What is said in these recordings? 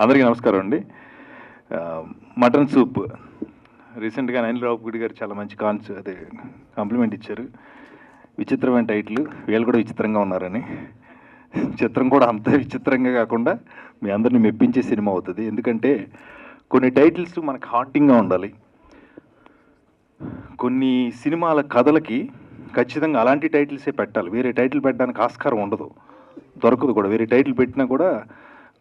అందరికీ నమస్కారం అండి. మటన్ సూప్ రీసెంట్గా అనిల్ రావిపూడి గారు చాలా మంచి అదే కాంప్లిమెంట్ ఇచ్చారు. విచిత్రమైన టైటిల్, వీళ్ళు కూడా విచిత్రంగా ఉన్నారని. చిత్రం కూడా అంత విచిత్రంగా కాకుండా మీ అందరిని మెప్పించే సినిమా అవుతుంది. ఎందుకంటే కొన్ని టైటిల్స్ మనకు హాంటింగ్గా ఉండాలి. కొన్ని సినిమాల కథలకి ఖచ్చితంగా అలాంటి టైటిల్సే పెట్టాలి. వేరే టైటిల్ పెట్టడానికి ఆస్కారం ఉండదు, దొరకదు కూడా. వేరే టైటిల్ పెట్టినా కూడా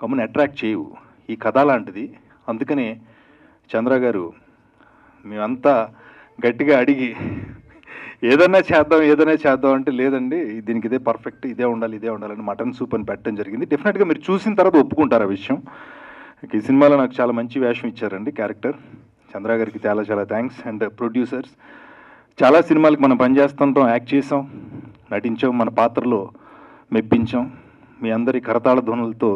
కమ్మని అట్రాక్ట్ చేయవు. ఈ కథ లాంటిది. అందుకనే చంద్ర గారు మేమంతా గట్టిగా అడిగి ఏదైనా చేద్దాం అంటే లేదండి, దీనికి ఇదే పర్ఫెక్ట్, ఇదే ఉండాలని మటన్ సూప్ అని పెట్టడం జరిగింది. డెఫినెట్గా మీరు చూసిన తర్వాత ఒప్పుకుంటారు ఆ విషయం. ఈ సినిమాలో నాకు చాలా మంచి వేషం ఇచ్చారండి క్యారెక్టర్. చంద్ర గారికి చాలా చాలా థ్యాంక్స్. అండ్ ప్రొడ్యూసర్స్, చాలా సినిమాలకు మనం పనిచేస్తుంటాం, యాక్ట్ చేసాం, నటించాం, మన పాత్రలో మెప్పించాం. మీ అందరి కరతాళ ధ్వనులతో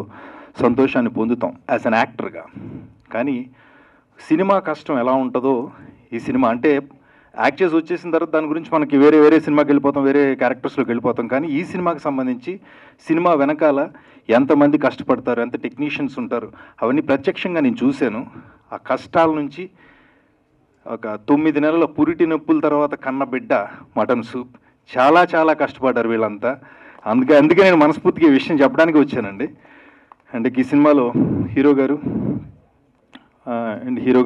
సంతోషాన్ని పొందుతాం యాజ్ అన్ యాక్టర్గా. కానీ సినిమా కష్టం ఎలా ఉంటుందో ఈ సినిమా అంటే యాక్ట్ చేసి వచ్చేసిన తర్వాత దాని గురించి మనకి వేరే సినిమాకి వెళ్ళిపోతాం, వేరే క్యారెక్టర్స్లోకి వెళ్ళిపోతాం. కానీ ఈ సినిమాకి సంబంధించి సినిమా వెనకాల ఎంతమంది కష్టపడతారు, ఎంత టెక్నీషియన్స్ ఉంటారు, అవన్నీ ప్రత్యక్షంగా నేను చూశాను. ఆ కష్టాల నుంచి ఒక 9 నెలల పురిటి నొప్పుల తర్వాత కన్న బిడ్డ మటన్ సూప్. చాలా చాలా కష్టపడ్డారు వీళ్ళంతా. అందుకే నేను మనస్ఫూర్తిగా ఈ విషయం చెప్పడానికి వచ్చానండి. అండ్ ఈ సినిమాలో హీరో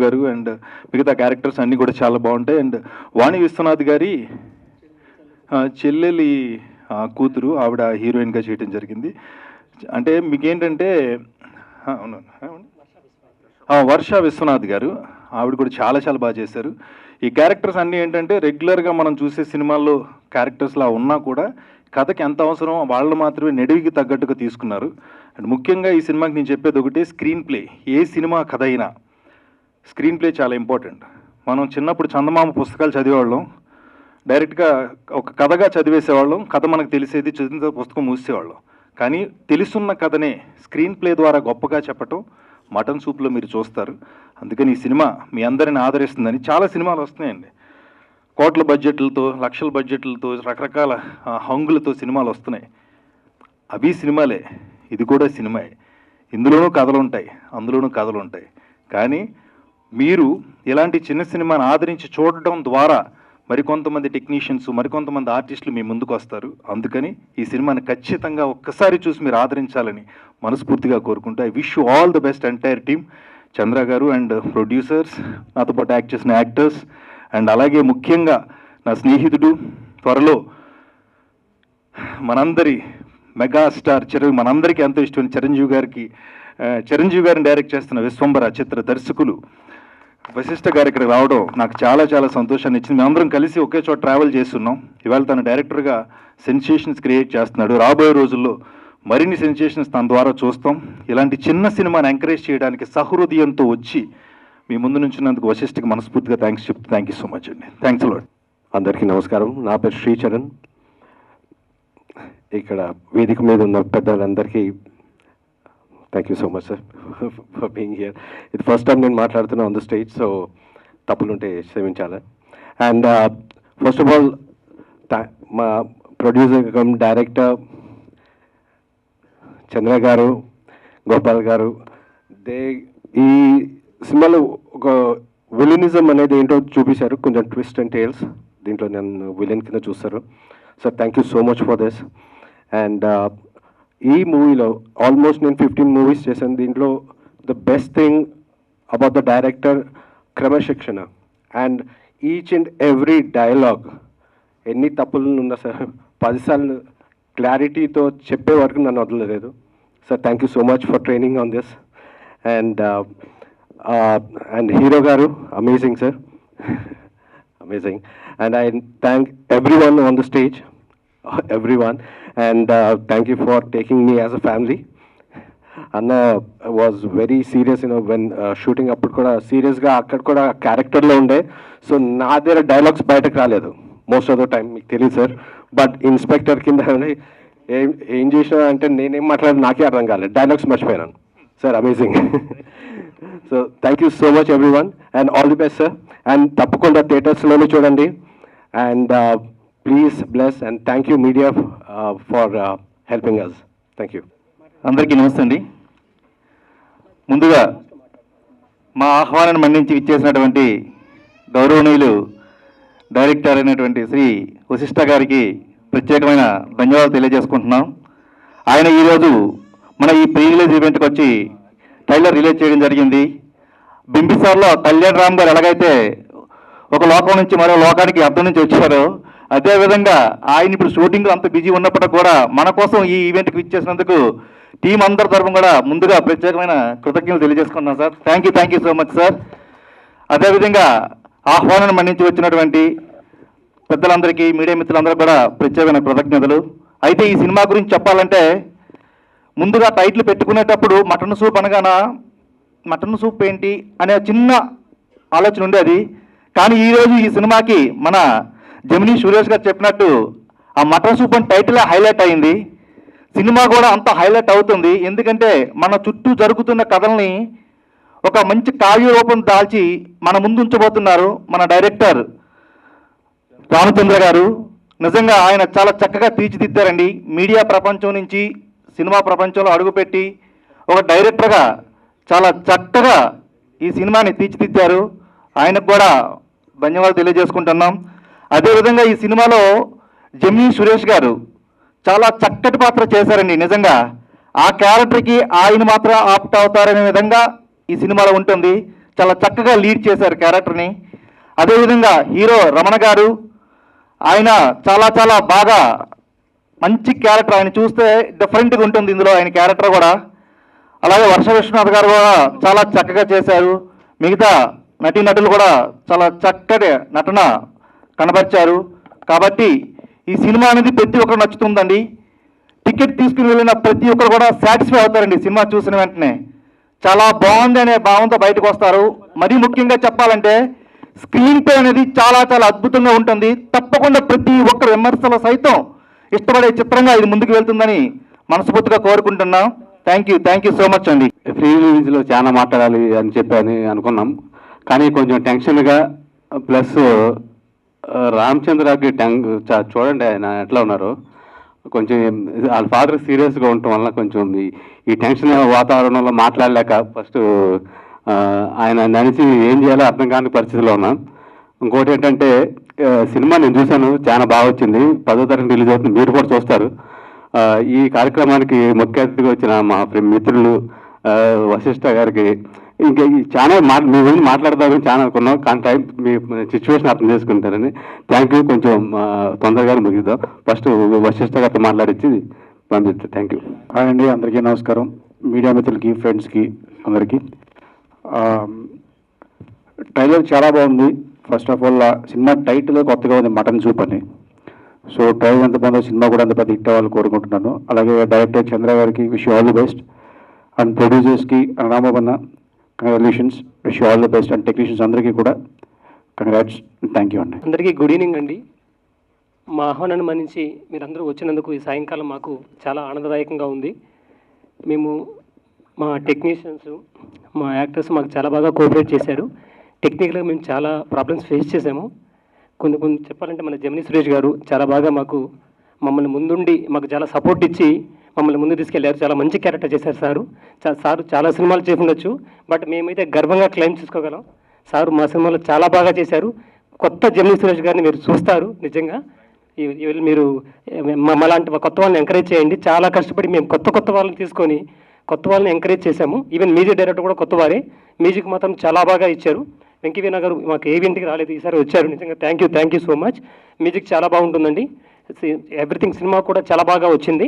గారు అండ్ మిగతా క్యారెక్టర్స్ అన్నీ కూడా చాలా బాగుంటాయి. అండ్ వాణి విశ్వనాథ్ గారి చెల్లెలి కూతురు, ఆవిడ హీరోయిన్గా చేయడం జరిగింది. అంటే మీకేంటంటే అవును, వర్ష విశ్వనాథ్ గారు, ఆవిడ కూడా చాలా చాలా బాగా చేశారు. ఈ క్యారెక్టర్స్ అన్నీ ఏంటంటే రెగ్యులర్గా మనం చూసే సినిమాల్లో క్యారెక్టర్స్లా ఉన్నా కూడా కథకి ఎంత అవసరం వాళ్ళు మాత్రమే నెడివికి తగ్గట్టుగా తీసుకున్నారు. అండ్ ముఖ్యంగా ఈ సినిమాకి నేను చెప్పేది ఒకటే, స్క్రీన్ ప్లే. ఏ సినిమా కథ అయినా స్క్రీన్ ప్లే చాలా ఇంపార్టెంట్. మనం చిన్నప్పుడు చందమామ పుస్తకాలు చదివేవాళ్ళం, డైరెక్ట్గా ఒక కథగా చదివేసేవాళ్ళం. కథ మనకు తెలిసేది, చదివిన పుస్తకం మూసేవాళ్ళం. కానీ తెలుసున్న కథనే స్క్రీన్ ప్లే ద్వారా గొప్పగా చెప్పటం మటన్ సూప్లో మీరు చూస్తారు. అందుకని ఈ సినిమా మీ అందరిని ఆదరిస్తుందని. చాలా సినిమాలు వస్తున్నాయండి, కోట్ల బడ్జెట్లతో, లక్షల బడ్జెట్లతో, రకరకాల హంగులతో సినిమాలు వస్తున్నాయి. అవి సినిమాలే, ఇది కూడా సినిమాయే. ఇందులోనూ కథలు ఉంటాయి, అందులోనూ కథలు ఉంటాయి. కానీ మీరు ఇలాంటి చిన్న సినిమాని ఆదరించి చూడటం ద్వారా మరికొంతమంది టెక్నీషియన్స్, మరికొంతమంది ఆర్టిస్టులు మీ ముందుకు వస్తారు. అందుకని ఈ సినిమాని ఖచ్చితంగా ఒక్కసారి చూసి మీరు ఆదరించాలని మనస్ఫూర్తిగా కోరుకుంటూ I wish you all the best entire team. Chandra గారు అండ్ ప్రొడ్యూసర్స్, నాతో పాటు యాక్ట్ చేసిన యాక్టర్స్, అండ్ అలాగే ముఖ్యంగా నా స్నేహితుడు, త్వరలో మనందరి మెగాస్టార్ మనందరికీ ఎంతో ఇష్టమైన చిరంజీవి గారిని డైరెక్ట్ చేస్తున్న విశ్వంబర చిత్ర దర్శకులు వశిష్ఠ గారు ఇక్కడ రావడం నాకు చాలా చాలా సంతోషాన్ని ఇచ్చింది. మేమందరం కలిసి ఒకే చోట ట్రావెల్ చేస్తున్నాం. ఇవాళ తన డైరెక్టర్గా సెన్సేషన్స్ క్రియేట్ చేస్తున్నాడు. రాబోయే రోజుల్లో మరిన్ని సెన్సేషన్స్ తన ద్వారా చూస్తాం. ఇలాంటి చిన్న సినిమాని ఎంకరేజ్ చేయడానికి సహృదయంతో వచ్చి మీ ముందు నుంచినందుకు వశిష్ఠకి మనస్ఫూర్తిగా థ్యాంక్స్ చెప్తూ థ్యాంక్ యూ సో మచ్ అండి. Thanks a lot. అందరికీ నమస్కారం. నా పేరు శ్రీచరణ్. ఇక్కడ వేదిక మీద ఉన్న పెద్దలందరికీ thank you so much sir for being here. ఇది ఫస్ట్ టైం నేను మాట్లాడుతున్నా ఆన్ ద స్టేజ్, సో తప్పులుంటే క్షమించాలి. అండ్ ఫస్ట్ ఆఫ్ ఆల్ మా ప్రొడ్యూసర్ కమ్ డైరెక్టర్ చంద్ర గారు, గోపాల్ గారు, ఈ సినిమాలో ఒక విలనిజం అనేది ఏంటో చూపించారు. కొంచెం ట్విస్ట్ అండ్ టేల్స్ దీంట్లో నన్ను విలన్ కింద చూస్తారు. Sir thank you so much for this. And ఈ మూవీలో ఆల్మోస్ట్ నేను 15 మూవీస్ చేశాను. దీంట్లో the best thing about the director క్రమశిక్షణ. And each and every dialogue ఎన్ని తప్పులు ఉన్నా సార్ 10 సార్లు క్లారిటీతో చెప్పే వరకు నన్ను వదలలేదు. Sir thank you so much for training on this. And hero గారు amazing sir, amazing. And I thank everyone on the stage, everyone, and thank you for taking me as a family. Anna was very serious, when shooting appudu kuda serious ga akkada kuda character lo unde, so na there dialogues bayataku raaledu most of the time, meeku teliyadu sir. But inspector kinda em chesina ante nene em matladu naake ardham kaaledu, dialogues marchipoyanu sir. Amazing. So thank you so much everyone, and all the best sir. And tappakunda theaters lone chudandi, and please bless, and thank you media for helping us. Thank you. అందరికీ నమస్తే అండి. ముందుగా మా ఆహ్వానాన్ని మన్నించి ఇచ్చేసినటువంటి గౌరవనీయులు director అయినటువంటి శ్రీ వశిష్ఠ గారికి ప్రత్యేకమైన ధన్యవాదాలు తెలియజేసుకుంటున్నాం. ఆయన ఈరోజు మన ఈ ప్రీ రిలీజ్ ఈవెంట్కి వచ్చి ట్రైలర్ రిలీజ్ చేయడం జరిగింది. బింబిసార్లో కళ్యాణ్ రామ్ గారు ఎలాగైతే ఒక లోకం నుంచి మరో లోకానికి అర్థం నుంచి వచ్చారో, అదేవిధంగా ఆయన ఇప్పుడు షూటింగ్ అంత బిజీ ఉన్నప్పటికీ కూడా మన కోసం ఈ ఈవెంట్కి ఇచ్చేసినందుకు టీం అందరి తరఫున కూడా ముందుగా ప్రత్యేకమైన కృతజ్ఞతలు తెలియజేసుకుంటున్నాం sir. Thank you so much sir. అదేవిధంగా ఆహ్వానాన్ని మన్నించి వచ్చినటువంటి పెద్దలందరికీ, మీడియా మిత్రులందరికీ కూడా ప్రత్యేకమైన కృతజ్ఞతలు. అయితే ఈ సినిమా గురించి చెప్పాలంటే ముందుగా టైటిల్ పెట్టుకునేటప్పుడు మటన్ సూప్ అనగాన మటన్ సూప్ ఏంటి అనే చిన్న ఆలోచన ఉండేది. కానీ ఈరోజు ఈ సినిమాకి మన జమినీ సురేష్ గారు చెప్పినట్టు ఆ మటన్ సూప్ అని టైటిల్ హైలైట్ అయింది. సినిమా కూడా అంత హైలైట్ అవుతుంది. ఎందుకంటే మన చుట్టూ జరుగుతున్న కథల్ని ఒక మంచి కావ్య రూపం దాల్చి మన ముందు ఉంచబోతున్నారు మన డైరెక్టర్ రామచంద్ర గారు. నిజంగా ఆయన చాలా చక్కగా తీర్చిదిద్దారండి. మీడియా ప్రపంచం నుంచి సినిమా ప్రపంచంలో అడుగుపెట్టి ఒక డైరెక్టర్గా చాలా చక్కగా ఈ సినిమాని తీర్చిదిద్దారు. ఆయనకు కూడా ధన్యవాదాలు తెలియజేసుకుంటున్నాం. అదేవిధంగా ఈ సినిమాలో జమినీ సురేష్ గారు చాలా చక్కటి పాత్ర చేశారండి. నిజంగా ఆ క్యారెక్టర్కి ఆయన మాత్రం ఆప్ట్ అవుతారనే విధంగా ఈ సినిమాలో ఉంటుంది. చాలా చక్కగా లీడ్ చేశారు క్యారెక్టర్ని. అదేవిధంగా హీరో రమణ గారు, ఆయన చాలా చాలా బాగా మంచి క్యారెక్టర్. ఆయన చూస్తే డిఫరెంట్గా ఉంటుంది ఇందులో ఆయన క్యారెక్టర్ కూడా. అలాగే వర్ష విశ్వనాథ్ గారు కూడా చాలా చక్కగా చేశారు. మిగతా నటీనటులు కూడా చాలా చక్కటి నటన కనబరిచారు. కాబట్టి ఈ సినిమా అనేది ప్రతి ఒక్కరు నచ్చుతుందండి. టికెట్ తీసుకుని వెళ్ళిన ప్రతి ఒక్కరు కూడా సాటిస్ఫై అవుతారండి సినిమా చూసిన వెంటనే. చాలా బాగుంది అనే భావంతో బయటకు వస్తారు. మరీ ముఖ్యంగా చెప్పాలంటే స్క్రీన్ ప్లే అనేది చాలా చాలా అద్భుతంగా ఉంటుంది. తప్పకుండా ప్రతి ఒక్కరు విమర్శలు సైతం ఇష్టపడే చిత్రంగా ఇది ముందుకు వెళ్తుందని మనస్ఫూర్తిగా కోరుకుంటున్నాం. థ్యాంక్ యూ సో మచ్ అండి. ఫ్రీ రిలీజ్లో చాలా మాట్లాడాలి అని చెప్పి అనుకున్నాం. కానీ కొంచెం టెన్షన్గా, ప్లస్ రామచంద్రకి చూడండి ఆయన ఎట్లా ఉన్నారు. కొంచెం వాళ్ళ ఫాదర్ సీరియస్గా ఉండటం వల్ల కొంచెం ఈ టెన్షన్ వాతావరణంలో మాట్లాడలేక ఫస్ట్ ఆయన నడిచి ఏం చేయాలో అర్థం కాని పరిస్థితిలో ఉన్నాం. ఇంకోటి ఏంటంటే సినిమా నేను చూశాను, చాలా బాగా వచ్చింది. 10వ తారీఖు రిలీజ్ అవుతుంది, మీరు కూడా చూస్తారు. ఈ కార్యక్రమానికి ముఖ్య అతిథిగా వచ్చిన మా మిత్రులు వశిష్ఠ గారికి ఇంకా చాలా మీ గురించి మాట్లాడదామని చాలా అనుకున్నాం. కానీ టైం మీ సిచ్యువేషన్ అర్థం చేసుకుంటారని. Thank you. కొంచెం తొందరగా ముగిద్దాం. ఫస్ట్ వశిష్ఠ గారితో మాట్లాడించి పంపిస్తాను. Thank you. హాయ్ అండి, అందరికీ నమస్కారం. మీడియా మిత్రులకి, ఫ్రెండ్స్కి అందరికీ. ట్రైలర్ చాలా బాగుంది. First of all cinema title కొత్తగా ఉంది, మటన్ సూప్ అని. సో ట్రైలర్ ఎంత బాగుందో సినిమా కూడా అంత పెద్ద హిట్ అవ్వాలని కోరుకుంటున్నాను. అలాగే డైరెక్టర్ చంద్ర గారికి wish all the best. And ప్రొడ్యూసర్స్కి Ramabanna congratulations, wish all the best. And technicians అందరికీ కూడా కంగ్రాట్స్. థ్యాంక్ యూ అండి. అందరికీ గుడ్ ఈవినింగ్ అండి. మా ఆహ్వానాన్ని మన్నించి మీరందరూ వచ్చినందుకు ఈ సాయంకాలం మాకు చాలా ఆనందదాయకంగా ఉంది. మేము మా టెక్నీషియన్స్, మా యాక్టర్స్ మాకు చాలా బాగా కోఆపరేట్ చేశారు. టెక్నికల్గా మేము చాలా ప్రాబ్లమ్స్ ఫేస్ చేసాము. కొన్ని చెప్పాలంటే మన జమినీ సురేష్ గారు చాలా బాగా మమ్మల్ని ముందుండి మాకు చాలా సపోర్ట్ ఇచ్చి మమ్మల్ని ముందు తీసుకెళ్లారు. చాలా మంచి క్యారెక్టర్ చేశారు సారు. సారు చాలా సినిమాలు చేసి ఉండొచ్చు, బట్ మేమైతే గర్వంగా క్లెయిమ్ చేసుకోగలం. సారు మా సినిమాలో చాలా బాగా చేశారు. కొత్త జమినీ సురేష్ గారిని మీరు చూస్తారు. నిజంగా మీరు మలాంటి కొత్త వాళ్ళని ఎంకరేజ్ చేయండి. చాలా కష్టపడి మేము కొత్త వాళ్ళని తీసుకొని కొత్త వాళ్ళని ఎంకరేజ్ చేశాము. ఈవెన్ మ్యూజిక్ డైరెక్టర్ కూడా కొత్త వారే. మ్యూజిక్ మాత్రం చాలా బాగా ఇచ్చారు. వెంకయ్య గారు మాకు ఏ ఇంటికి రాలేదు, ఈసారి వచ్చారు. నిజంగా thank you so much. Music చాలా బాగుంటుందండి. ఎవ్రీథింగ్ సినిమా కూడా చాలా బాగా వచ్చింది.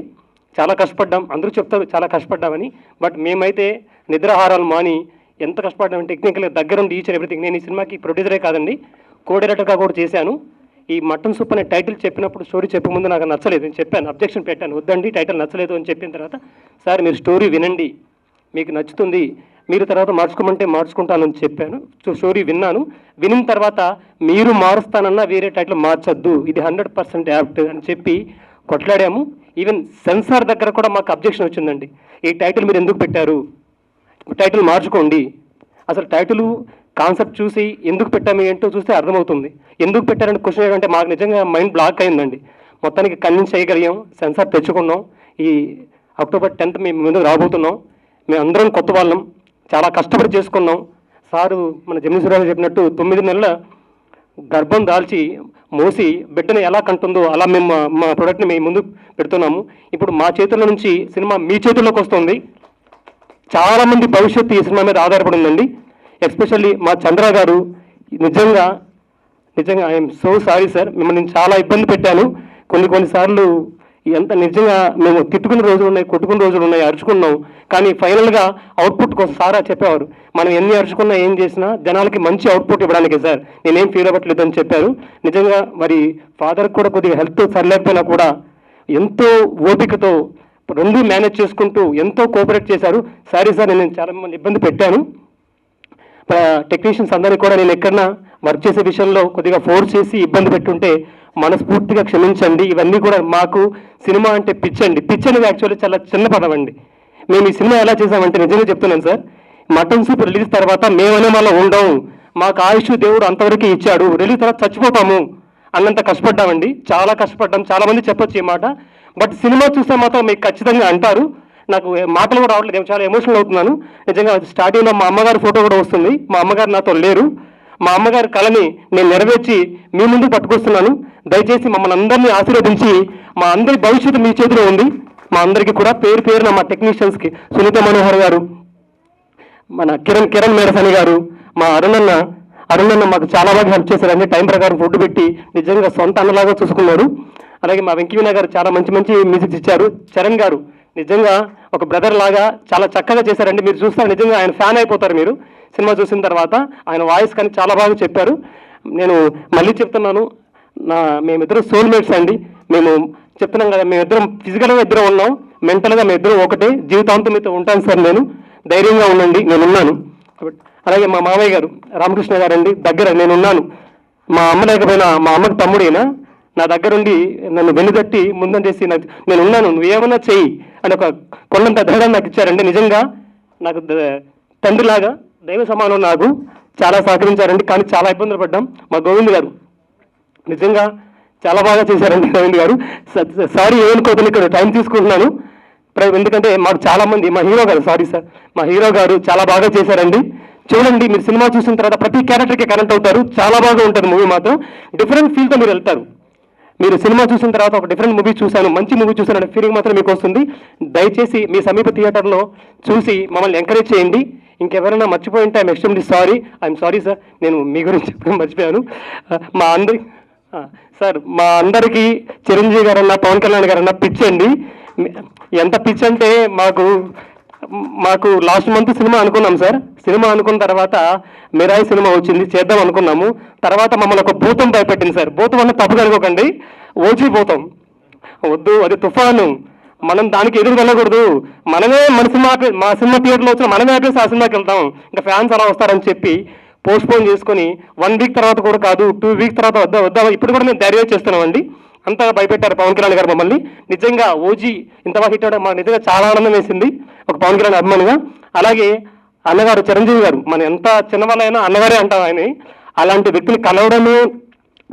చాలా కష్టపడ్డాం. అందరూ చెప్తారు చాలా కష్టపడ్డామని, బట్ మేమైతే నిద్రాహారాలు మాని ఎంత కష్టపడ్డామని టెక్నికల్గా దగ్గరుండి ఈచ్ ఎవ్రీథింగ్. నేను ఈ సినిమాకి ప్రొడ్యూసరే కాదండి, కో డైరెక్టర్గా కూడా చేశాను. ఈ మటన్ సూప్ అనే టైటిల్ చెప్పినప్పుడు, స్టోరీ చెప్పే ముందు నాకు నచ్చలేదు. నేను చెప్పాను, అబ్జెక్షన్ పెట్టాను, వద్దండి టైటిల్ నచ్చలేదు అని చెప్పిన తర్వాత, సార్ మీరు స్టోరీ వినండి, మీకు నచ్చుతుంది, మీరు తర్వాత మార్చుకోమంటే మార్చుకుంటానని చెప్పాను. స్టోరీ విన్నాను. వినిన తర్వాత మీరు మారుస్తానన్నా వేరే టైటిల్ మార్చొద్దు, ఇది 100% యాప్ట్ అని చెప్పి కొట్లాడాము. ఈవెన్ సెన్సార్ దగ్గర కూడా మాకు అబ్జెక్షన్ వచ్చిందండి. ఈ టైటిల్ మీరు ఎందుకు పెట్టారు, టైటిల్ మార్చుకోండి. అసలు టైటిల్ కాన్సెప్ట్ చూసి ఎందుకు పెట్టాము ఏంటో చూస్తే అర్థమవుతుంది. ఎందుకు పెట్టారంటే క్వశ్చన్ ఏంటంటే మాకు నిజంగా మైండ్ బ్లాక్ అయిందండి. మొత్తానికి కన్విన్స్ చేయగలిగాం, సెన్సార్ తెచ్చుకున్నాం. ఈ అక్టోబర్ 10th మేము ముందుకు రాబోతున్నాం. మేము అందరం కొత్త వాళ్ళం, చాలా కష్టపడి చేసుకున్నాం. సారు మన జమినీశ్వరరావు చెప్పినట్టు 9 నెలల గర్భం దాల్చి మోసి బిడ్డను ఎలా కంటుందో అలా మేము మా ప్రోడక్ట్ని మేము ముందు పెడుతున్నాము. ఇప్పుడు మా చేతుల నుంచి సినిమా మీ చేతుల్లోకి వస్తుంది. చాలామంది భవిష్యత్తు ఈ సినిమా మీద ఆధారపడి ఉందండి. ఎస్పెషల్లీ మా చంద్ర గారు నిజంగా ఐఎమ్ సో సారీ సార్, మిమ్మల్ని నేను చాలా ఇబ్బంది పెట్టాను. కొన్నిసార్లు ఎంత నిజంగా మేము తిట్టుకున్న రోజులు ఉన్నాయి, కొట్టుకున్న రోజులు ఉన్నాయి, అరుచుకున్నాం. కానీ ఫైనల్గా అవుట్పుట్ కోసం సారా చెప్పేవారు, మనం ఎన్ని అరుచుకున్నా ఏం చేసినా జనాలకి మంచి అవుట్పుట్ ఇవ్వడానికే సార్, నేనేం ఫీల్ అవ్వట్లేదు అని చెప్పారు. నిజంగా మరి ఫాదర్కి కూడా కొద్దిగా హెల్త్ సరిలేకపోయినా కూడా ఎంతో ఓపికతో రెండు మేనేజ్ చేసుకుంటూ ఎంతో కోఆపరేట్ చేశారు. సారీ సార్, నేను చాలా మిమ్మల్ని ఇబ్బంది పెట్టాను. టెక్నీషియన్స్ అందరికీ కూడా నేను ఎక్కడన్నా వర్క్ చేసే విషయంలో కొద్దిగా ఫోర్స్ చేసి ఇబ్బంది పెట్టుంటే మనస్ఫూర్తిగా క్షమించండి. ఇవన్నీ కూడా మాకు సినిమా అంటే పిచ్చండి. పిచ్ అనేది యాక్చువల్లీ చాలా చిన్న పదం అండి. మేము ఈ సినిమా ఎలా చేసామంటే నిజంగా చెప్తున్నాను సార్, మటన్ సూప్ రిలీజ్ తర్వాత మేమనే మళ్ళీ ఉండవు, మాకు ఆయుష్ దేవుడు అంతవరకు ఇచ్చాడు, రిలీజ్ తర్వాత చచ్చిపోతాము అన్నంత కష్టపడ్డామండి. చాలా కష్టపడ్డాం. చాలామంది చెప్పొచ్చు ఈ మాట, బట్ సినిమా చూస్తే మాత్రం మీకు ఖచ్చితంగా అంటారు. నాకు మాటలు కూడా రావట్లేదు, చాలా ఎమోషనల్ అవుతున్నాను. నిజంగా స్టార్టింగ్లో మా అమ్మగారి ఫోటో కూడా వస్తుంది. మా అమ్మగారు నాతో లేరు. మా అమ్మగారి కళని నేను నెరవేర్చి మీ ముందు పట్టుకొస్తున్నాను. దయచేసి మమ్మల్ని అందరినీ ఆశీర్వదించి, మా అందరి భవిష్యత్తు మీ చేతిలో ఉంది. మా అందరికీ కూడా పేరు పేరున మా టెక్నీషియన్స్కి సునీత మనోహర్ గారు, మన కిరణ్ మేడసని గారు, మా అరుణన్న మాకు చాలా బాగా హెల్ప్ చేశారండి. టైం ప్రకారం ఫుడ్ పెట్టి నిజంగా సొంత అన్నలాగా చూసుకున్నారు. అలాగే మా వెంకయ్య గారు చాలా మంచి మ్యూజిక్ ఇచ్చారు. చరణ్ గారు నిజంగా ఒక బ్రదర్ లాగా చాలా చక్కగా చేశారండి. మీరు చూస్తారు నిజంగా ఆయన ఫ్యాన్ అయిపోతారు మీరు సినిమా చూసిన తర్వాత. ఆయన వాయిస్ కానీ చాలా బాగా చెప్పారు. నేను మళ్ళీ చెప్తున్నాను, మేమిద్దరం సోల్మేట్స్ అండి. మేము చెప్తున్నాం కదా, మేమిద్దరం ఫిజికల్గా ఇద్దరం ఉన్నాం, మెంటల్గా మేమిద్దరం ఒకటే. జీవితాంతం మీతో ఉంటాను సార్, నేను ధైర్యంగా ఉండండి, నేను ఉన్నాను. అలాగే మా మామయ్య గారు రామకృష్ణ గారు అండి, దగ్గర నేను ఉన్నాను. మా అమ్మ లేకపోయినా మా అమ్మకి తమ్ముడైనా నా దగ్గరుండి నన్ను వెన్నుదట్టి ముందంటేసి నేను ఉన్నాను, నువ్వేమన్నా చెయ్యి అని ఒక కొండంత ధైర్యం నాకు ఇచ్చారండి. నిజంగా నాకు తండ్రిలాగా దైవ సమానం, నాకు చాలా సహకరించారండి. కానీ చాలా ఇబ్బందులు పడ్డాం. మా గోవింద్ గారు నిజంగా చాలా బాగా చేశారండి. గోవింద్ గారు సారీ ఏమనుకోవద్దని ఇక్కడ టైం తీసుకుంటున్నాను, ఎందుకంటే మాకు చాలామంది మా హీరో గారు చాలా బాగా చేశారండి. చూడండి, మీరు సినిమా చూసిన తర్వాత ప్రతి క్యారెక్టర్కి కనెక్ట్ అవుతారు. చాలా బాగా ఉంటుంది మూవీ మాత్రం. డిఫరెంట్ ఫీల్తో మీరు వెళ్తారు. మీరు సినిమా చూసిన తర్వాత ఒక డిఫరెంట్ మూవీ చూశాను, మంచి మూవీ చూశాను అనే ఫీలింగ్ మాత్రం మీకు వస్తుంది. దయచేసి మీ సమీప థియేటర్లో చూసి మమ్మల్ని ఎంకరేజ్ చేయండి. ఇంకెవరైనా మర్చిపోయి ఉంటే I'm extremely sorry. I'm sorry sir, నేను మీ గురించి చెప్పడం మర్చిపోయాను. మా అందరికీ చిరంజీవి గారన్నా పవన్ కళ్యాణ్ గారన్నా పిచ్ అండి. ఎంత పిచ్ అంటే మాకు లాస్ట్ మంత్ సినిమా అనుకున్నాం సార్. సినిమా అనుకున్న తర్వాత మిరాయి సినిమా వచ్చింది, చేద్దాం అనుకున్నాము. తర్వాత మమ్మల్ని ఒక భూతం భయపెట్టింది సార్. భూతం అన్న తప్పుగా అనుకోకండి, ఓజీ భూతం వద్దు, అది తుఫాను, మనం దానికి ఎదురు వెళ్ళకూడదు, మనమే మా సినిమా థియేటర్లో వచ్చిన మనమే ఆపేసి ఆ సినిమాకి వెళ్తాం, ఇంకా ఫ్యాన్స్ అలా వస్తారని చెప్పి పోస్ట్పోన్ చేసుకొని 1 వీక్ తర్వాత కూడా కాదు, 2 వీక్స్ తర్వాత వద్దాం ఇప్పుడు కూడా మేము ధైర్యం చేస్తున్నామండి. అంతగా భయపెట్టారు పవన్ కళ్యాణ్ గారు మమ్మల్ని. నిజంగా ఓజీ ఇంత బాగా హిట్ అవ్వడం మాకు నిజంగా చాలా ఆనందం వేసింది ఒక పవన్ కళ్యాణ్ అభిమానిగా. అలాగే అన్నగారు చిరంజీవి గారు, మన ఎంత చిన్నవాళ్ళైనా అన్నగారే అంటాం ఆయన. అలాంటి వ్యక్తిని కలవడమే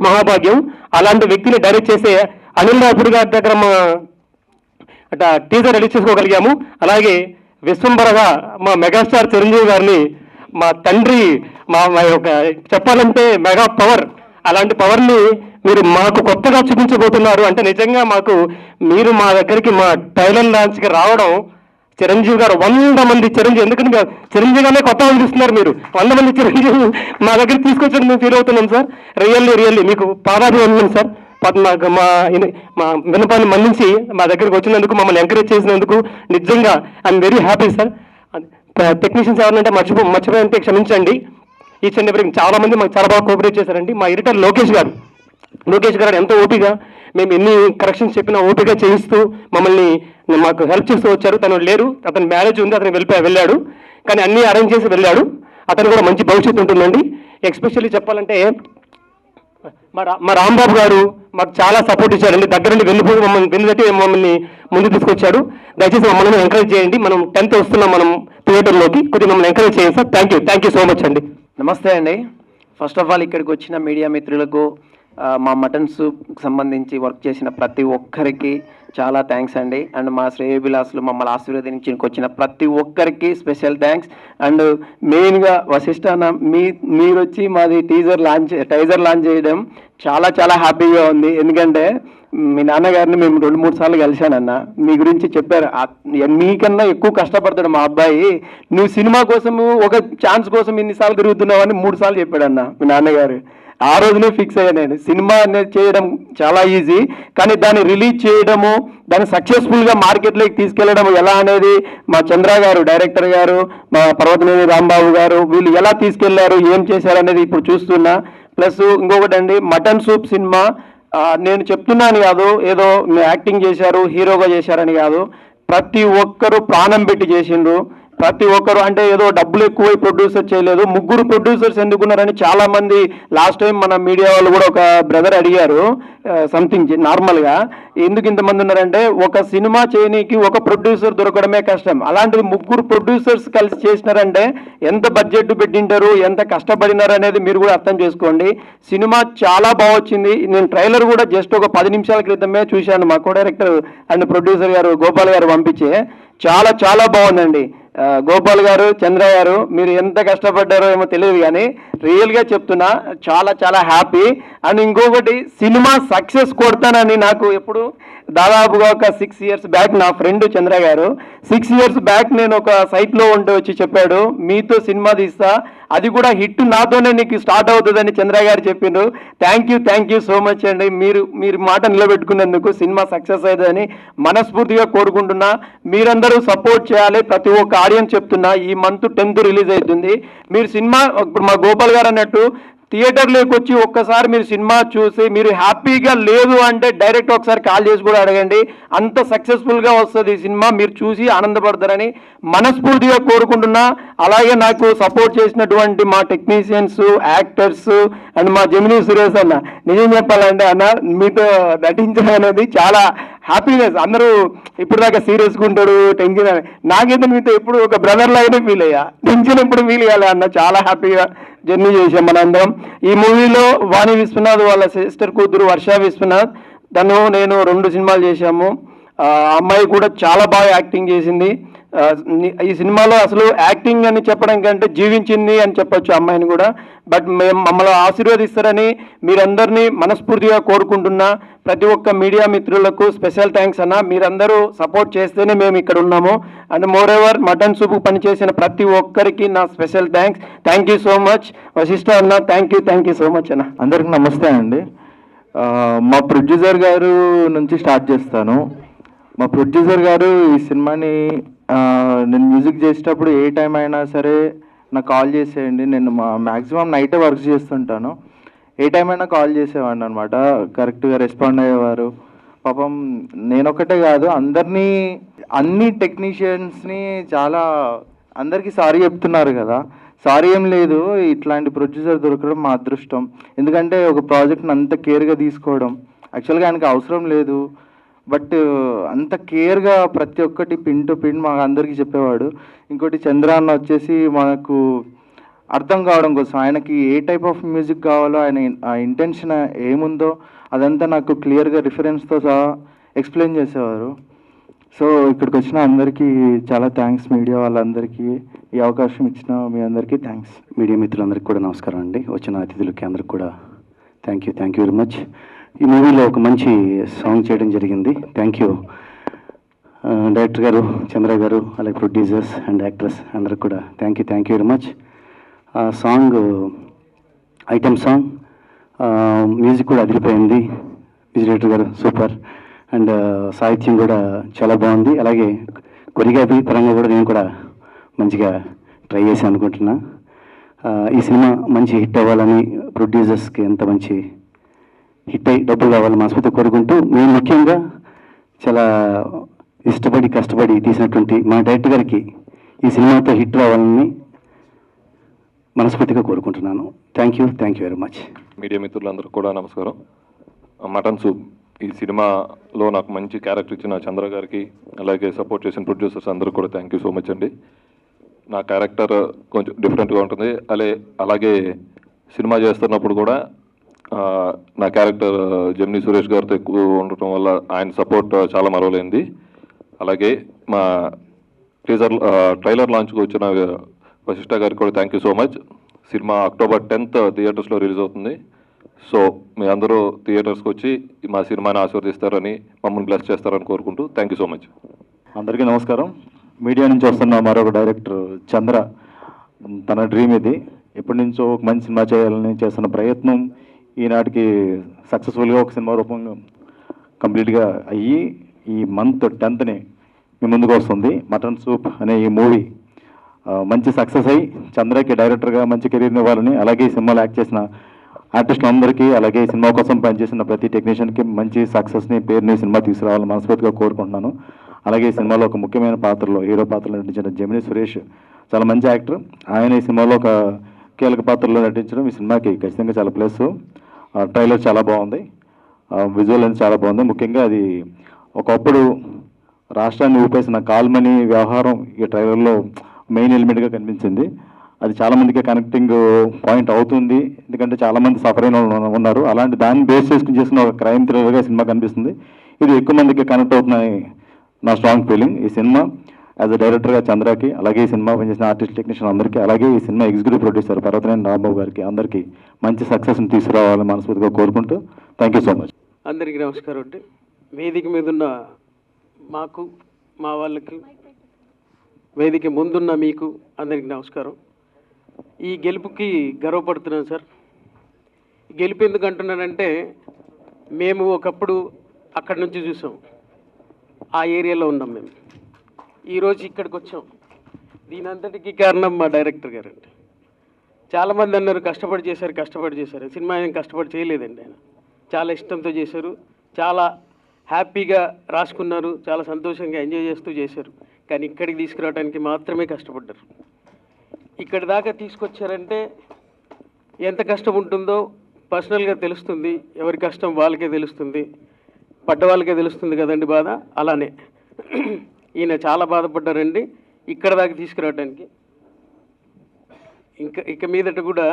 మహాభాగ్యం. అలాంటి వ్యక్తిని డైరెక్ట్ చేసే అనిల్ రావుపూడి గారి దగ్గర టీజర్ రిలీజ్ చేసుకోగలిగాము. అలాగే విశ్వంబరగా మా మెగాస్టార్ చిరంజీవి గారిని, మా తండ్రి, మా యొక్క చెప్పాలంటే మెగా పవర్, అలాంటి పవర్ని మీరు మాకు కొత్తగా చూపించబోతున్నారు అంటే నిజంగా మీరు మా దగ్గరికి మా ట్రైలర్ లాంచ్కి రావడం, చిరంజీవి గారు 100 మంది చిరంజీవి, ఎందుకంటే చిరంజీవి గానే కొత్తగా అనిపిస్తున్నారు, మీరు 100 మంది చిరంజీవి మా దగ్గరికి తీసుకొచ్చి మేము ఫీల్ అవుతున్నాం సార్. రియల్లీ మీకు పాదాభివందనం సార్. మా విన్నపాన్ని మన్నించి మా దగ్గరికి వచ్చినందుకు, మమ్మల్ని ఎంకరేజ్ చేసినందుకు నిజంగా I'm very happy sir. Technicians ఎవరంటే మర్చిపోయింటే క్షమించండి. ఈచ్ అండ్ ఎవరికి చాలా మంది మాకు చాలా బాగా కోఆపరేట్ చేశారండి. మా ఎడిటర్ లోకేష్ గారు ఎంతో ఓపిగా, మేము ఎన్ని కరెక్షన్స్ చెప్పినా ఓపిగా చేయిస్తూ మాకు హెల్ప్ చేస్తూ వచ్చారు. తను లేరు, అతని మ్యారేజ్ ఉంది, అతను వెళ్ళాడు, కానీ అన్నీ అరేంజ్ చేసి వెళ్ళాడు. అతను కూడా మంచి భవిష్యత్తు ఉంటుందండి. ఎస్పెషల్లీ చెప్పాలంటే మా రాంబాబు గారు మాకు చాలా సపోర్ట్ ఇచ్చారండి. దగ్గరుండి వెళ్ళిపోయి మమ్మల్ని ముందు తీసుకొచ్చాడు. దయచేసి మమ్మల్ని ఎంకరేజ్ చేయండి. మనం 10th వస్తున్నాం మనం థియేటర్లోకి, కొద్దిగా మమ్మల్ని ఎంకరేజ్ చేయండి sir. Thank you so much అండి. నమస్తే అండి. ఫస్ట్ ఆఫ్ ఆల్ ఇక్కడికి వచ్చిన మీడియా మిత్రులకు, మా మటన్ సూప్ సంబంధించి వర్క్ చేసిన ప్రతి ఒక్కరికి చాలా థ్యాంక్స్ అండి. అండ్ మా శ్రేయోభిలాసులు మమ్మల్ని ఆశీర్వదించి వచ్చిన ప్రతి ఒక్కరికి స్పెషల్ థ్యాంక్స్. అండ్ మెయిన్గా వశిష్ఠ అన్న మీరు వచ్చి మాది టైజర్ లాంచ్ చేయడం చాలా చాలా హ్యాపీగా ఉంది. ఎందుకంటే మీ నాన్నగారిని మేము 2-3 సార్లు కలిశానన్న, మీ గురించి చెప్పారు. మీకన్నా ఎక్కువ కష్టపడతాడు మా అబ్బాయి, నువ్వు సినిమా కోసము ఒక ఛాన్స్ కోసం ఇన్నిసార్లు తిరుగుతున్నావు అని 3 సార్లు చెప్పాడన్న మీ నాన్నగారు. ఆ రోజునే ఫిక్స్ అయ్యా నేను, సినిమా అనేది చేయడం చాలా ఈజీ, కానీ దాన్ని రిలీజ్ చేయడము, దాన్ని సక్సెస్ఫుల్గా మార్కెట్లోకి తీసుకెళ్లడం ఎలా అనేది మా చంద్ర గారు, డైరెక్టర్ గారు, మా పర్వతనేని రాంబాబు గారు, వీళ్ళు ఎలా తీసుకెళ్లారు, ఏం చేశారు అనేది ఇప్పుడు చూస్తున్నా. ప్లస్ ఇంకొకటి అండి, మటన్ సూప్ సినిమా నేను చెప్తున్నాను కాదు, ఏదో యాక్టింగ్ చేశారు హీరోగా చేశారని కాదు, ప్రతి ఒక్కరు ప్రాణం పెట్టి చేసిండ్రు. ప్రతి ఒక్కరు అంటే ఏదో డబ్బులు ఎక్కువై ప్రొడ్యూసర్ చేయలేదు, 3 ప్రొడ్యూసర్స్ ఎందుకున్నారని చాలా మంది లాస్ట్ టైం మన మీడియా వాళ్ళు కూడా ఒక బ్రదర్ అడిగారు సంథింగ్ నార్మల్గా, ఎందుకు ఇంతమంది ఉన్నారంటే ఒక సినిమా చేయనీకి ఒక ప్రొడ్యూసర్ దొరకడమే కష్టం, అలాంటిది 3 ప్రొడ్యూసర్స్ కలిసి చేసినారంటే ఎంత బడ్జెట్ పెట్టింటారు, ఎంత కష్టపడినారు అనేది మీరు కూడా అర్థం చేసుకోండి. సినిమా చాలా బాగా వచ్చింది. నేను ట్రైలర్ కూడా జస్ట్ ఒక 10 నిమిషాల క్రితమే చూశాను, మా కో డైరెక్టర్ అండ్ ప్రొడ్యూసర్ గారు గోపాల్ గారు పంపించే. చాలా చాలా బాగుందండి. గోపాల్ గారు, చంద్ర గారు, మీరు ఎంత కష్టపడ్డారో ఏమో తెలియదు కానీ రియల్గా చెప్తున్నా చాలా చాలా హ్యాపీ. అండ్ ఇంకొకటి, సినిమా సక్సెస్ కొడతానని నాకు ఎప్పుడు దాదాపుగా ఒక 6 ఇయర్స్ బ్యాక్ నా ఫ్రెండ్ చంద్ర గారు 6 ఇయర్స్ బ్యాక్ నేను ఒక సైట్లో ఉండి వచ్చి చెప్పాడు, మీతో సినిమా తీస్తా, అది కూడా హిట్ నాతోనే నీకు స్టార్ట్ అవుతుందని చంద్ర గారు చెప్పిండ్రు. థ్యాంక్ యూ సో మచ్ అండి. మీరు మాట నిలబెట్టుకున్నందుకు సినిమా సక్సెస్ అవుతుందని మనస్ఫూర్తిగా కోరుకుంటున్నా. మీరందరూ సపోర్ట్ చేయాలి. ప్రతి ఒక్క ఆడియన్స్ చెప్తున్నా, ఈ మంత్ 10th రిలీజ్ అవుతుంది. మీరు సినిమా ఇప్పుడు మా గోపాల్ గారు అన్నట్టు థియేటర్లోకి వచ్చి ఒక్కసారి మీరు సినిమా చూసి మీరు హ్యాపీగా లేదు అంటే డైరెక్ట్ ఒకసారి కాల్ చేసి కూడా అడగండి, అంత సక్సెస్ఫుల్గా వస్తుంది ఈ సినిమా, మీరు చూసి ఆనందపడతారని మనస్ఫూర్తిగా కోరుకుంటున్నా. అలాగే నాకు సపోర్ట్ చేసినటువంటి మా టెక్నీషియన్స్, యాక్టర్స్ అండ్ మా జెమినీ సురేష్ అన్న, నిజం చెప్పాలంటే అన్న మీతో నటించడం అనేది చాలా హ్యాపీనెస్. అందరూ ఇప్పుడు దాకా సీరియస్గా ఉంటాడు, టెన్షన్, నాకైతే మీతో ఎప్పుడు ఒక బ్రదర్ లాగానే ఫీల్ అయ్యా, టెన్షన్ ఎప్పుడు ఫీల్ కాలే అన్న. చాలా హ్యాపీగా జర్నీ చేసాం మనందరం. ఈ మూవీలో వాణి విశ్వనాథ్ వాళ్ళ సిస్టర్ కూతురు వర్ష విశ్వనాథ్, నేను 2 సినిమాలు చేశాము. అమ్మాయి కూడా చాలా బాగా యాక్టింగ్ చేసింది. ఈ సినిమాలో అసలు యాక్టింగ్ అని చెప్పడం కంటే జీవించింది అని చెప్పొచ్చు అమ్మాయిని కూడా. బట్ మమ్మల్ని ఆశీర్వదిస్తారని మీరందరినీ మనస్ఫూర్తిగా కోరుకుంటున్నా. ప్రతి ఒక్క మీడియా మిత్రులకు స్పెషల్ థ్యాంక్స్ అన్న, మీరందరూ సపోర్ట్ చేస్తేనే మేము ఇక్కడ ఉన్నాము. And moreover mutton soup పనిచేసిన ప్రతి ఒక్కరికి నా special thanks. Thank you so much Vashishtha అన్న, థ్యాంక్ యూ సో మచ్ అన్న. అందరికి నమస్తే అండి. మా ప్రొడ్యూసర్ గారు నుంచి స్టార్ట్ చేస్తాను. మా ప్రొడ్యూసర్ గారు ఈ సినిమాని నేను మ్యూజిక్ చేసేటప్పుడు ఏ టైం అయినా సరే నాకు కాల్ చేసేయండి, నేను మ్యాక్సిమం నైటే వర్క్ చేస్తుంటాను, ఏ టైం అయినా కాల్ చేసేవాడిని అనమాట. కరెక్ట్గా రెస్పాండ్ అయ్యేవారు. పాపం నేనొక్కటే కాదు, అన్ని టెక్నీషియన్స్ని చాలా అందరికీ సారీ చెప్తున్నారు కదా. సారీ ఏం లేదు, ఇట్లాంటి ప్రొడ్యూసర్ దొరకడం మా అదృష్టం. ఎందుకంటే ఒక ప్రాజెక్ట్ని అంత కేర్గా తీసుకోవడం యాక్చువల్గా ఆయనకి అవసరం లేదు, బట్ అంత కేర్గా ప్రతి ఒక్కటి పిన్ టు పిన్ మాకు అందరికీ చెప్పేవాడు. ఇంకోటి చంద్ర అన్న వచ్చేసి మనకు అర్థం కావడం కోసం ఆయనకి ఏ టైప్ ఆఫ్ మ్యూజిక్ కావాలో, ఆయన ఆ ఇంటెన్షన్ ఏముందో అదంతా నాకు క్లియర్గా రిఫరెన్స్తో సహా ఎక్స్ప్లెయిన్ చేసేవారు. సో ఇక్కడికి వచ్చిన అందరికీ చాలా థ్యాంక్స్. మీడియా వాళ్ళందరికీ ఈ అవకాశం ఇచ్చిన మీ అందరికీ థ్యాంక్స్. మీడియా మిత్రులందరికీ కూడా నమస్కారం అండి. వచ్చిన అతిథులకి అందరికి కూడా థ్యాంక్ యూ వెరీ మచ్. ఈ మూవీలో ఒక మంచి సాంగ్ చేయడం జరిగింది. థ్యాంక్ యూ డైరెక్టర్ గారు, చంద్ర గారు, అలాగే ప్రొడ్యూసర్స్ అండ్ యాక్టర్స్ అందరికి కూడా థ్యాంక్ యూ వెరీ మచ్. ఆ సాంగ్ ఐటమ్ సాంగ్, మ్యూజిక్ కూడా అదిరిపోయింది. మ్యూజిక్ డైరెక్టర్ గారు సూపర్, అండ్ సాహిత్యం కూడా చాలా బాగుంది. అలాగే కొరియోగ్రఫీ పరంగా కూడా నేను కూడా మంచిగా ట్రై చేసి అనుకుంటున్నా. ఈ సినిమా మంచి హిట్ అవ్వాలని, ప్రొడ్యూసర్స్కి ఎంత మంచి హిట్ అయ్యి డబ్బులు కావాలని మనస్ఫూర్తి కోరుకుంటూ, మేము ముఖ్యంగా చాలా ఇష్టపడి కష్టపడి తీసినటువంటి మా డైరెక్టర్ గారికి ఈ సినిమాతో హిట్ రావాలని మనస్ఫూర్తిగా కోరుకుంటున్నాను. Thank you very much. Media మిత్రులందరూ కూడా నమస్కారం. మటన్ సూప్ ఈ సినిమాలో నాకు మంచి క్యారెక్టర్ ఇచ్చిన చంద్ర గారికి, అలాగే సపోర్ట్ చేసిన ప్రొడ్యూసర్స్ అందరూ కూడా థ్యాంక్ యూ సో మచ్ అండి. నా క్యారెక్టర్ కొంచెం డిఫరెంట్గా ఉంటుంది. అలాగే సినిమా చేస్తున్నప్పుడు కూడా నా క్యారెక్టర్ జెమినీ సురేష్ గారితో ఎక్కువ ఉండటం వల్ల ఆయన సపోర్ట్ చాలా మరవలేంది. అలాగే మా ట్రైలర్ లాంచ్కి వచ్చిన వశిష్ఠ గారికి కూడా thank you so much. Cinema October 10th థియేటర్స్లో రిలీజ్ అవుతుంది. సో మీ అందరూ థియేటర్స్కి వచ్చి మా సినిమాని ఆశీర్వదిస్తారని, మమ్మల్ని బ్లెస్ చేస్తారని కోరుకుంటూ థ్యాంక్ యూ సో మచ్. అందరికీ నమస్కారం. మీడియా నుంచి వస్తున్న మరొక డైరెక్టర్ చంద్ర. తన డ్రీమ్ ఇది. ఎప్పటి నుంచో ఒక మంచి సినిమా చేయాలని చేస్తున్న ప్రయత్నం ఈనాటికి సక్సెస్ఫుల్గా ఒక సినిమా రూపంగా కంప్లీట్గా అయ్యి ఈ మంత్ 10th మీ ముందుకు వస్తుంది. మటన్ సూప్ అనే ఈ మూవీ మంచి సక్సెస్ అయ్యి చంద్రకి డైరెక్టర్గా మంచి కెరీర్ని ఇవ్వాలని, అలాగే ఈ సినిమాలో యాక్ట్ చేసిన ఆర్టిస్టులందరికీ, అలాగే ఈ సినిమా కోసం పనిచేసిన ప్రతి టెక్నీషియన్కి మంచి సక్సెస్ని, పేరుని సినిమా తీసుకురావాలని మనస్ఫూర్తిగా కోరుకుంటున్నాను. అలాగే ఈ సినిమాలో ఒక ముఖ్యమైన పాత్రలో, హీరో పాత్రలో నటించిన జెమినీ సురేష్ చాలా మంచి యాక్టర్. ఆయన ఈ సినిమాలో ఒక కీలక పాత్రలో నటించడం ఈ సినిమాకి ఖచ్చితంగా చాలా ప్లస్. ట్రైలర్ చాలా బాగుంది, విజువల్ అనేది చాలా బాగుంది. ముఖ్యంగా అది ఒకప్పుడు రాష్ట్రాన్ని ఊపేసిన కాల్మనీ వ్యవహారం ఈ ట్రైలర్లో మెయిన్ ఎలిమెంట్గా కనిపించింది. అది చాలామందికి కనెక్టింగ్ పాయింట్ అవుతుంది, ఎందుకంటే చాలామంది సఫర్ అయిన వాళ్ళు ఉన్నారు. అలాంటి దాన్ని బేస్ చేసుకుని చేసిన ఒక క్రైమ్ థ్రిల్లర్గా సినిమా కనిపిస్తుంది. ఇది ఎక్కువ మందికి కనెక్ట్ అవుతుందని నా స్ట్రాంగ్ ఫీలింగ్. ఈ సినిమా యాజ్ అ డైరెక్టర్గా చంద్రకి, అలాగే ఈ సినిమా పనిచేసిన ఆర్టిస్ట్ టెక్నీషియన్ అందరికీ, అలాగే ఈ cinema executive producer Parvathaneni Rambabu గారికి అందరికీ మంచి సక్సెస్ని తీసుకురావాలని మనస్ఫూర్తిగా కోరుకుంటూ థ్యాంక్ యూ సో మచ్. అందరికీ నమస్కారం అండి. వేదిక మీద ఉన్న మాకు, మా వాళ్ళకి, వేదిక ముందున్న మీకు అందరికీ నమస్కారం. ఈ గెలుపుకి గర్వపడుతున్నాను సార్. గెలుపు ఎందుకు అంటున్నానంటే, మేము ఒకప్పుడు అక్కడి నుంచి చూసాం, ఆ ఏరియాలో ఉన్నాం మేము. ఈరోజు ఇక్కడికి వచ్చాం. దీని అంతటికీ కారణం మా డైరెక్టర్ గారండి. చాలామంది అన్నారు కష్టపడి చేశారు. సినిమా ఏం కష్టపడి చేయలేదండి. ఆయన చాలా ఇష్టంతో చేశారు, చాలా హ్యాపీగా రాసుకున్నారు, చాలా సంతోషంగా ఎంజాయ్ చేస్తూ చేశారు. కానీ ఇక్కడికి తీసుకురావడానికి మాత్రమే కష్టపడ్డారు. ఇక్కడి దాకా తీసుకొచ్చారంటే ఎంత కష్టం ఉంటుందో పర్సనల్గా తెలుస్తుంది. ఎవరి కష్టం వాళ్ళకే తెలుస్తుంది, పడ్డ వాళ్ళకే తెలుస్తుంది కదండి బాధ. అలానే ఈయన చాలా బాధపడ్డారండి ఇక్కడ దాకా తీసుకురావడానికి. ఇక మీదట కూడా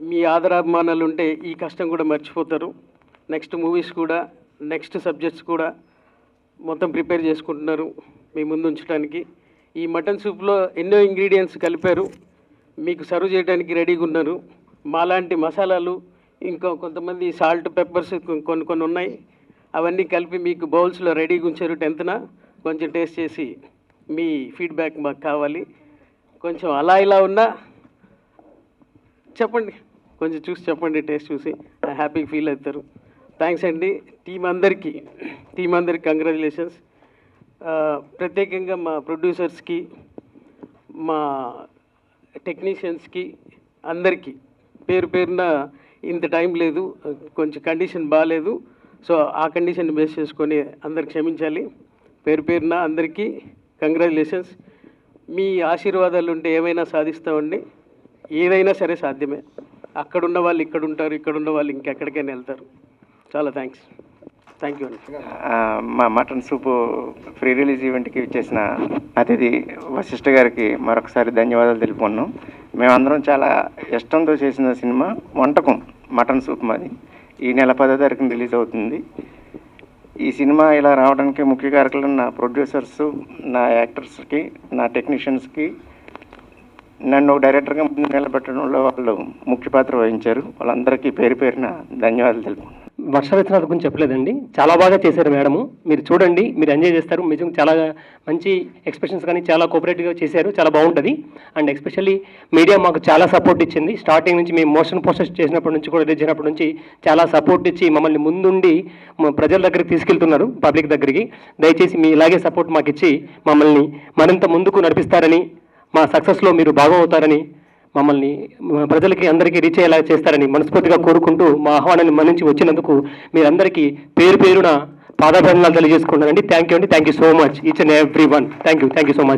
మీ ఆదరాభిమానాలు ఉంటే ఈ కష్టం కూడా మర్చిపోతారు. నెక్స్ట్ మూవీస్ కూడా, నెక్స్ట్ సబ్జెక్ట్స్ కూడా మొత్తం ప్రిపేర్ చేసుకుంటున్నారు మీ ముందు ఉంచడానికి. ఈ మటన్ సూప్లో ఎన్నో ఇంగ్రీడియంట్స్ కలిపారు, మీకు సర్వ్ చేయడానికి రెడీగా ఉన్నారు. మాలాంటి మసాలాలు, ఇంకా కొంతమంది సాల్ట్, పెప్పర్స్ కొన్ని ఉన్నాయి, అవన్నీ కలిపి మీకు బౌల్స్లో రెడీగా ఉంచారు. 10th కొంచెం టేస్ట్ చేసి మీ ఫీడ్బ్యాక్ మాకు కావాలి. కొంచెం అలా ఇలా ఉన్నా చెప్పండి, కొంచెం చూసి చెప్పండి, టేస్ట్ చూసి హ్యాపీగా ఫీల్ అవుతారు. థ్యాంక్స్ అండి. టీం అందరికీ కంగ్రాచులేషన్స్. ప్రత్యేకంగా మా ప్రొడ్యూసర్స్కి, మా టెక్నీషియన్స్కి అందరికీ పేరున ఇంత టైం లేదు, కొంచెం కండిషన్ బాగాలేదు. సో ఆ కండిషన్ బేస్ చేసుకొని అందరికి క్షమించాలి. పేరున అందరికీ కంగ్రాచులేషన్స్. మీ ఆశీర్వాదాలు ఉంటే ఏమైనా సాధిస్తామండి. ఏదైనా సరే సాధ్యమే. అక్కడున్న వాళ్ళు ఇక్కడ ఉంటారు, ఇక్కడున్న వాళ్ళు ఇంకెక్కడికైనా వెళ్తారు. చాలా థ్యాంక్స్. థ్యాంక్ యూ అండి. మా మటన్ సూపు ప్రీ రిలీజ్ ఈవెంట్కి ఇచ్చేసిన అతిథి వశిష్ఠ గారికి మరొకసారి ధన్యవాదాలు తెలుపుకున్నాం. మేమందరం చాలా ఇష్టంతో చేసిన సినిమా వంటకం మటన్ సూప్ మాది. ఈ నెల 10వ తారీఖున రిలీజ్ అవుతుంది. ఈ సినిమా ఇలా రావడానికి ముఖ్య కారకులు నా ప్రొడ్యూసర్స్, నా యాక్టర్స్కి, నా టెక్నీషియన్స్కి, నన్ను డైరెక్టర్గా ముందు నిలబెట్టడంలో వాళ్ళు ముఖ్య పాత్ర వహించారు. వాళ్ళందరికీ పేరున ధన్యవాదాలు తెలుపుకున్నాను. వర్ష విశ్వనాథ్ గురించి చెప్పలేదండి, చాలా బాగా చేశారు మేడము. మీరు చూడండి, మీరు ఎంజాయ్ చేస్తారు. నిజంగా చాలా మంచి ఎక్స్ప్రెషన్స్ కానీ చాలా కోఆపరేటివ్గా చేశారు, చాలా బాగుంటుంది. అండ్ ఎస్పెషల్లీ మీడియా మాకు చాలా సపోర్ట్ ఇచ్చింది. స్టార్టింగ్ నుంచి మేము మోషన్ పోస్టర్స్ చేసినప్పటి నుంచి కూడా, రిలీజ్ అయినప్పటి నుంచి చాలా సపోర్ట్ ఇచ్చి మమ్మల్ని ముందుండి ప్రజల దగ్గరికి తీసుకెళ్తున్నారు, పబ్లిక్ దగ్గరికి. దయచేసి మీ ఇలాగే సపోర్ట్ మాకు ఇచ్చి మమ్మల్ని మరింత ముందుకు నడిపిస్తారని, మా సక్సెస్లో మీరు భాగమవుతారని, మమ్మల్ని ప్రజలకి అందరికీ రీచ్ అయ్యేలా చేస్తారని మనస్ఫూర్తిగా కోరుకుంటూ, మా ఆహ్వానాన్ని మన్నించి వచ్చినందుకు మీరందరికీ పేరున పాదాభివందనాలు తెలియజేసుకుంటానండి. థ్యాంక్ యూ అండి. Thank you so much each and every one. Thank you so much.